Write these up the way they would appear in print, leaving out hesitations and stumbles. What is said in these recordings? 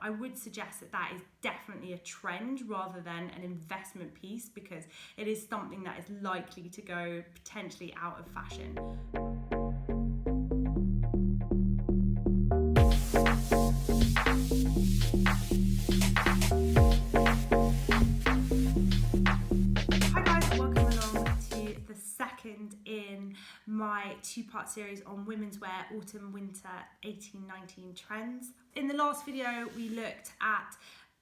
I would suggest that that is definitely a trend rather than an investment piece, because it is something that is likely to go potentially out of fashion. In my two-part series on women's wear autumn winter 18-19 trends. In the last video we looked at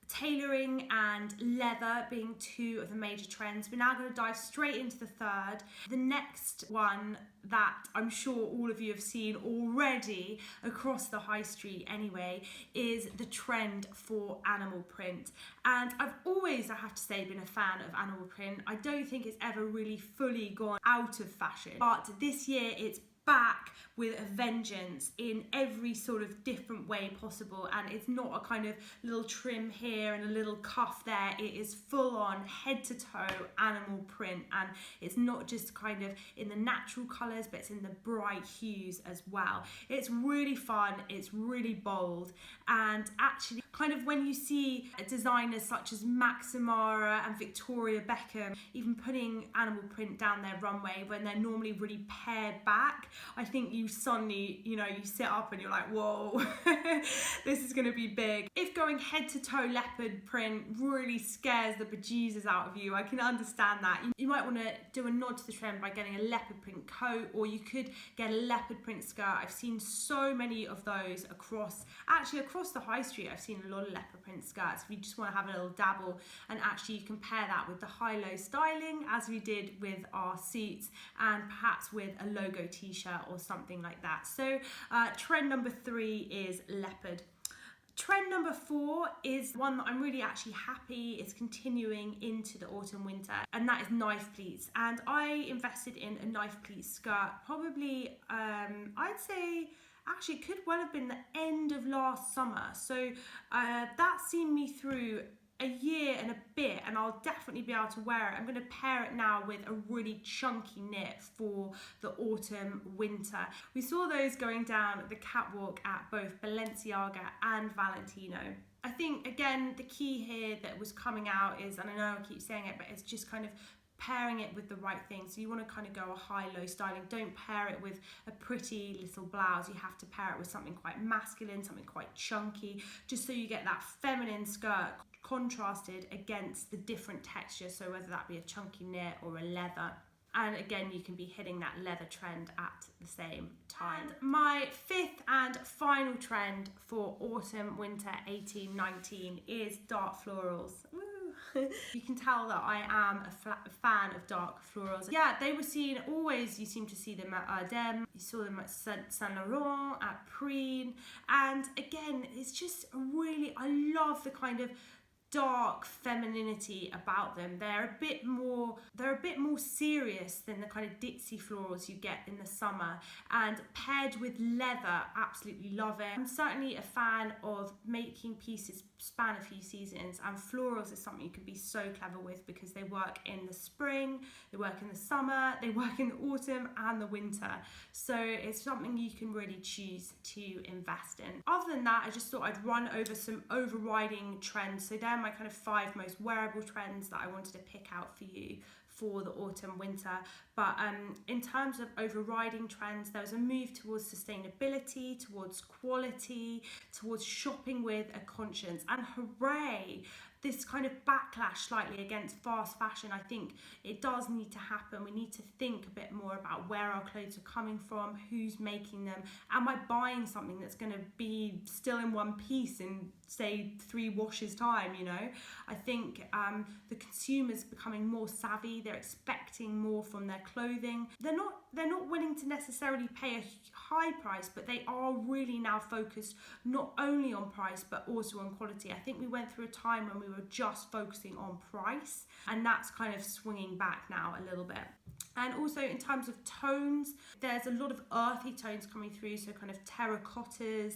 tailoring and leather being two of the major trends. We're now going to dive straight into the third. The next one that I'm sure all of you have seen already across the high street anyway is the trend for animal print. And I've always, I have to say, been a fan of animal print. I don't think it's ever really fully gone out of fashion, but this year it's back with a vengeance in every sort of different way possible, and it's not a kind of little trim here and a little cuff there. It is full on head to toe animal print, and it's not just kind of in the natural colors, but it's in the bright hues as well. It's really fun, it's really bold, and actually kind of when you see designers such as Maxmara and Victoria Beckham even putting animal print down their runway when they're normally really pared back, I think you suddenly, you sit up and you're like, whoa, this is going to be big. If going head to toe leopard print really scares the bejesus out of you, I can understand that. You might want to do a nod to the trend by getting a leopard print coat, or you could get a leopard print skirt. I've seen so many of those across the high street. I've seen a lot of leopard print skirts. If you just want to have a little dabble, and actually you compare that with the high-low styling as we did with our suits, and perhaps with a logo t-shirt or something like that. So trend number 3 is leopard. Trend number 4 is one that I'm really actually happy is continuing into the autumn winter, and that is knife pleats. And I invested in a knife pleat skirt probably I'd say actually it could well have been the end of last summer, so that's seen me through a year and a bit, and I'll definitely be able to wear it. I'm going to pair it now with a really chunky knit for the autumn winter. We saw those going down the catwalk at both Balenciaga and Valentino. I think again the key here that was coming out is, and I know I keep saying it, but it's just kind of pairing it with the right thing. So you want to kind of go a high-low styling. Don't pair it with a pretty little blouse. You have to pair it with something quite masculine, something quite chunky, just so you get that feminine skirt contrasted against the different texture, so whether that be a chunky knit or a leather. And again, you can be hitting that leather trend at the same time. And my 5th and final trend for autumn winter 18-19 is dark florals. Woo. You can tell that I am a fan of dark florals. Yeah, they were seen always, you seem to see them at Ardem, you saw them at Saint Laurent, at Preen, and again, it's just really, I love the kind of dark femininity about them. They're a bit more serious than the kind of ditzy florals you get in the summer, and paired with leather, absolutely love it. I'm certainly a fan of making pieces span a few seasons, and florals is something you can be so clever with because they work in the spring, they work in the summer, they work in the autumn and the winter, so it's something you can really choose to invest in. Other than that, I just thought I'd run over some overriding trends. So they're my kind of 5 most wearable trends that I wanted to pick out for you for the autumn winter. But in terms of overriding trends, there was a move towards sustainability, towards quality, towards shopping with a conscience, and hooray, this kind of backlash slightly against fast fashion. I think it does need to happen. We need to think a bit more about where our clothes are coming from, who's making them. Am I buying something that's going to be still in one piece in, say, 3 washes time, I think the consumer's becoming more savvy. They're expecting more from their clothing. They're not willing to necessarily pay a high price, but they are really now focused not only on price but also on quality. I think we went through a time when we were just focusing on price, and that's kind of swinging back now a little bit. And also in terms of tones, there's a lot of earthy tones coming through, so kind of terracottas,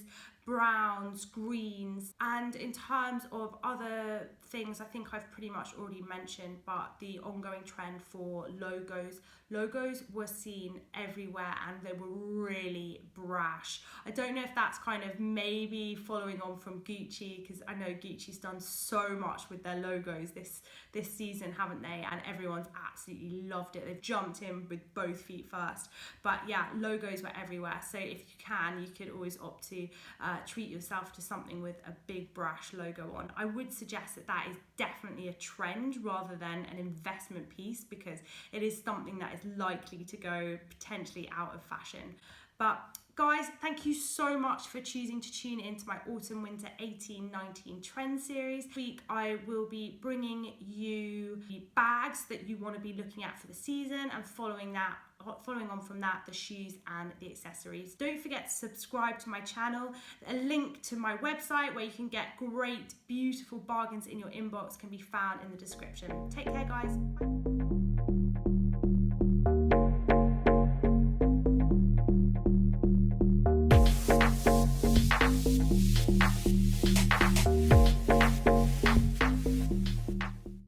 browns, greens. And in terms of other things, I think I've pretty much already mentioned, but the ongoing trend for logos. Logos were seen everywhere and they were really brash. I don't know if that's kind of maybe following on from Gucci, because I know Gucci's done so much with their logos this season, haven't they? And everyone's absolutely loved it. They've jumped in with both feet first. But yeah, logos were everywhere. So if you can, you could always opt to treat yourself to something with a big brash logo on. I would suggest that that is definitely a trend rather than an investment piece, because it is something that is likely to go potentially out of fashion. But guys, thank you so much for choosing to tune into my Autumn Winter 18-19 trend series. This week I will be bringing you the bags that you want to be looking at for the season, and following on from that, the shoes and the accessories. Don't forget to subscribe to my channel. A link to my website where you can get great, beautiful bargains in your inbox can be found in the description. Take care, guys. Bye.